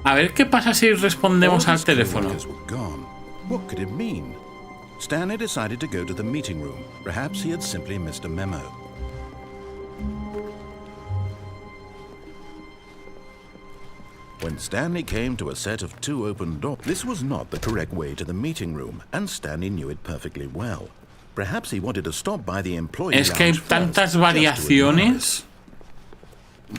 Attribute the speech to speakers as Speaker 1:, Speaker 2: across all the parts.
Speaker 1: A ver qué pasa si respondemos al teléfono.
Speaker 2: What could it mean? Stanley decided to go to the meeting room. Perhaps he had simply missed a memo. When Stanley came to a set of 2 open doors, this was not the correct way to the meeting room, and Stanley knew it perfectly well. Perhaps he wanted to stop by the employee
Speaker 1: Es que hay tantas variaciones.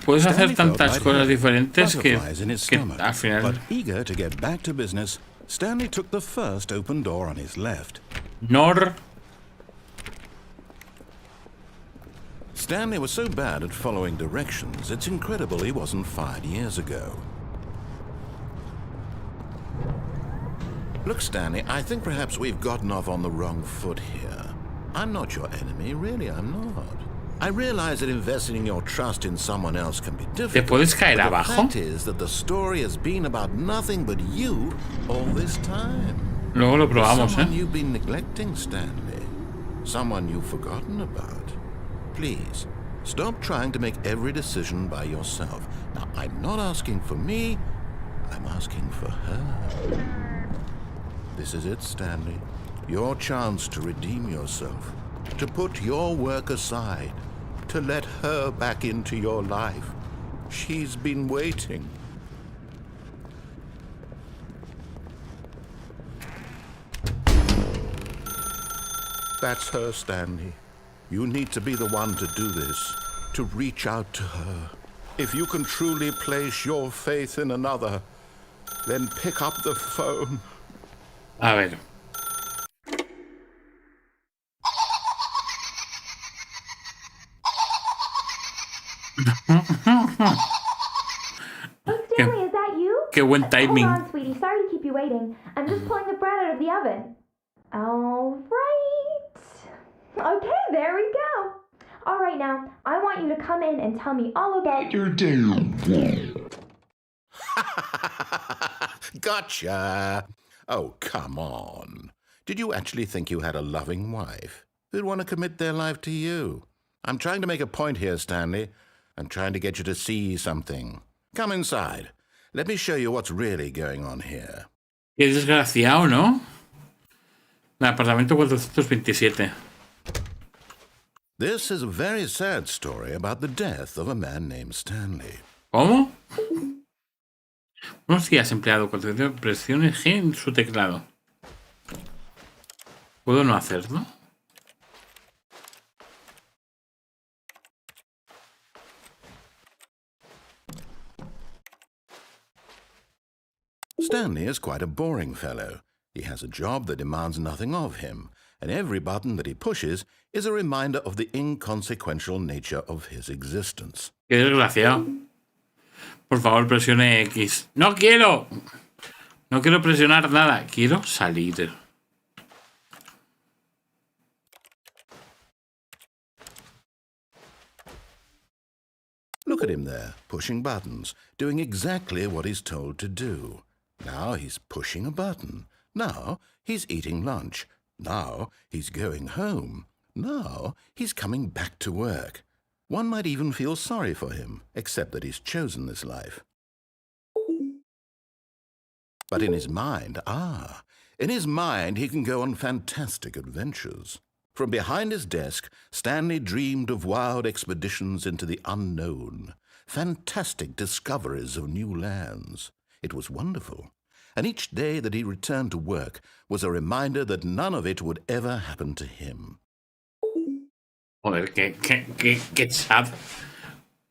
Speaker 1: Puedes hacer tantas cosas diferentes que al final.
Speaker 2: But eager to get back to business, Stanley took the first open door on his left.
Speaker 1: Nor.
Speaker 2: Stanley was so bad at following directions, it's incredible he wasn't fired years ago. Look, Stanley, I think perhaps we've gotten off on the wrong foot here. I'm not your enemy, really, I'm not. I realize that investing your trust in someone else can be difficult.
Speaker 1: ¿Te puedes caer
Speaker 2: but
Speaker 1: abajo?
Speaker 2: the fact is that the story has been about nothing but you all this time.
Speaker 1: Luego lo probamos,
Speaker 2: Someone you've been neglecting, Stanley. Someone you've forgotten about. Please, stop trying to make every decision by yourself. Now, I'm not asking for me, I'm asking for her. This is it, Stanley. Your chance to redeem yourself. To put your work aside. To let her back into your life. She's been waiting. That's her, Stanley. You need to be the one to do this, to reach out to her. If you can truly place your faith in another, then pick up the phone.
Speaker 1: A ver.
Speaker 3: Stanley, is that you?
Speaker 1: Qué buen timing.
Speaker 3: Hold on, sweetie. Sorry to keep you waiting. I'm just pulling the bread out of the oven. All right. Okay, there we go. All right, now, I want you to come in and tell me all about your day.
Speaker 2: Gotcha. Oh, come on. Did you actually think you had a loving wife who'd want to commit their life to you? I'm trying to make a point here, Stanley. I'm trying to get you to see something. Come inside. Let me show you what's really going on here.
Speaker 1: Qué desgraciado, ¿no? El apartamento 427.
Speaker 2: This is a very sad story about the death of a man named Stanley.
Speaker 1: ¿Cómo? Buenos días, empleado. Presione G en su teclado. ¿Puedo no hacerlo?
Speaker 2: Stanley is quite a boring fellow. He has a job that demands nothing of him, and every button that he pushes is a reminder of the inconsequential nature of his existence.
Speaker 1: Qué desgraciado. Por favor, presione X. ¡No quiero! No quiero presionar nada. Quiero salir.
Speaker 2: Look at him there, pushing buttons, doing exactly what he's told to do. Now he's pushing a button. Now he's eating lunch. Now he's going home. Now he's coming back to work. One might even feel sorry for him, except that he's chosen this life. But in his mind, he can go on fantastic adventures. From behind his desk, Stanley dreamed of wild expeditions into the unknown, fantastic discoveries of new lands. It was wonderful, and each day that he returned to work was a reminder that none of it would ever happen to him.
Speaker 1: Joder, qué sad.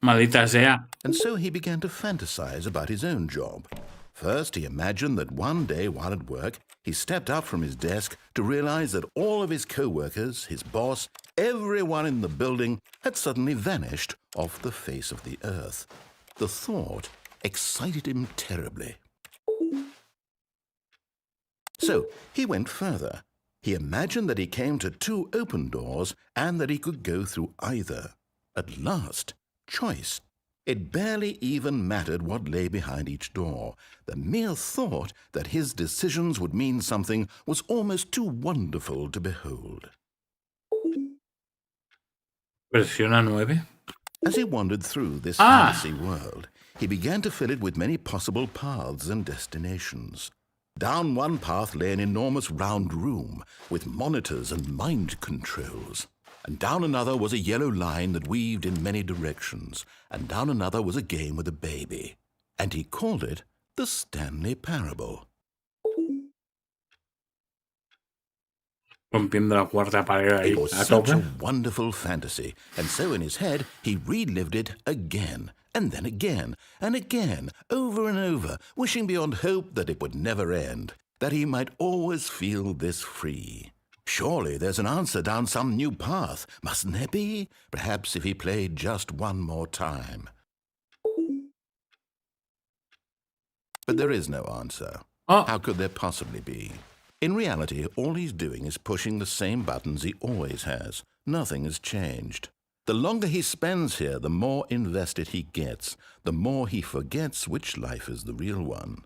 Speaker 1: Maldita sea.
Speaker 2: And so he began to fantasize about his own job. First, he imagined that one day while at work, he stepped up from his desk to realize that all of his co-workers, his boss, everyone in the building had suddenly vanished off the face of the earth. The thought excited him terribly. So he went further. He imagined that he came to 2 open doors and that he could go through either. At last, choice. It barely even mattered what lay behind each door. The mere thought that his decisions would mean something was almost too wonderful to behold.
Speaker 1: Presiona 9.
Speaker 2: As he wandered through this fantasy world, he began to fill it with many possible paths and destinations. Down one path lay an enormous round room with monitors and mind controls. And down another was a yellow line that weaved in many directions. And down another was a game with a baby. And he called it the Stanley Parable.
Speaker 1: Rompiendo la cuarta pared ahí.
Speaker 2: It was
Speaker 1: A
Speaker 2: such
Speaker 1: tope.
Speaker 2: a wonderful fantasy, and so in his head he relived it again, and then again, and again, over and over, wishing beyond hope that it would never end, that he might always feel this free. Surely there's an answer down some new path, mustn't there be? Perhaps if he played just one more time. But there is no answer.
Speaker 1: Oh.
Speaker 2: How could there possibly be? In reality, all he's doing is pushing the same buttons he always has. Nothing has changed. The longer he spends here, the more invested he gets, the more he forgets which life is the real one.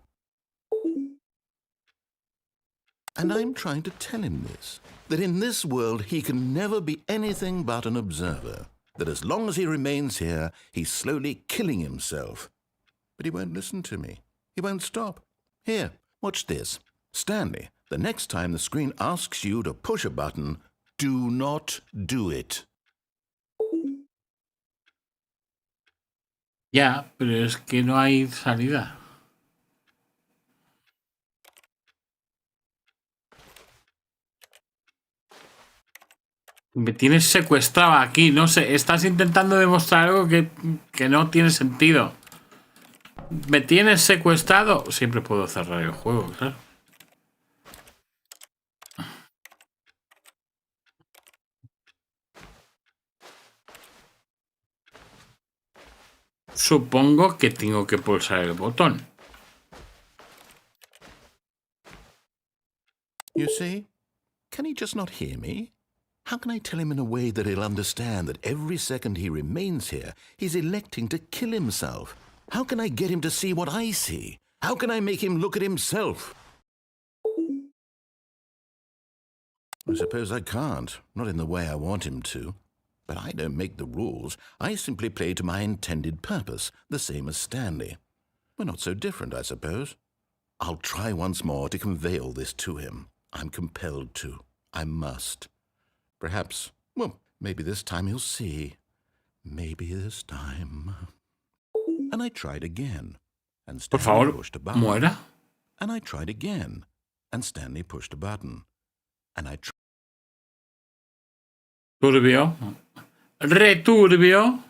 Speaker 2: And I'm trying to tell him this, that in this world he can never be anything but an observer, that as long as he remains here, he's slowly killing himself. But he won't listen to me. He won't stop. Here, watch this. Stanley, the next time the screen asks you to push a button, do not do it.
Speaker 1: Ya, pero es que no hay salida. Me tienes secuestrado aquí, no sé, estás intentando demostrar algo que no tiene sentido. ¿Me tienes secuestrado? Siempre puedo cerrar el juego, claro. Supongo que tengo que pulsar el botón.
Speaker 2: You see? Can he just not hear me? How can I tell him in a way that he'll understand that every second he remains here, he's electing to kill himself? How can I get him to see what I see? How can I make him look at himself? I suppose I can't, not in the way I want him to. But I don't make the rules. I simply play to my intended purpose, the same as Stanley. We're not so different, I suppose. I'll try once more to convey all this to him. I'm compelled to. I must. Perhaps, well, maybe this time he'll see. Maybe this time. And I tried again. And
Speaker 1: Por
Speaker 2: Stanley
Speaker 1: favor,
Speaker 2: pushed a button.
Speaker 1: muera.
Speaker 2: And I tried again. And Stanley pushed a button. And I tried.
Speaker 1: Turbio. Returbio.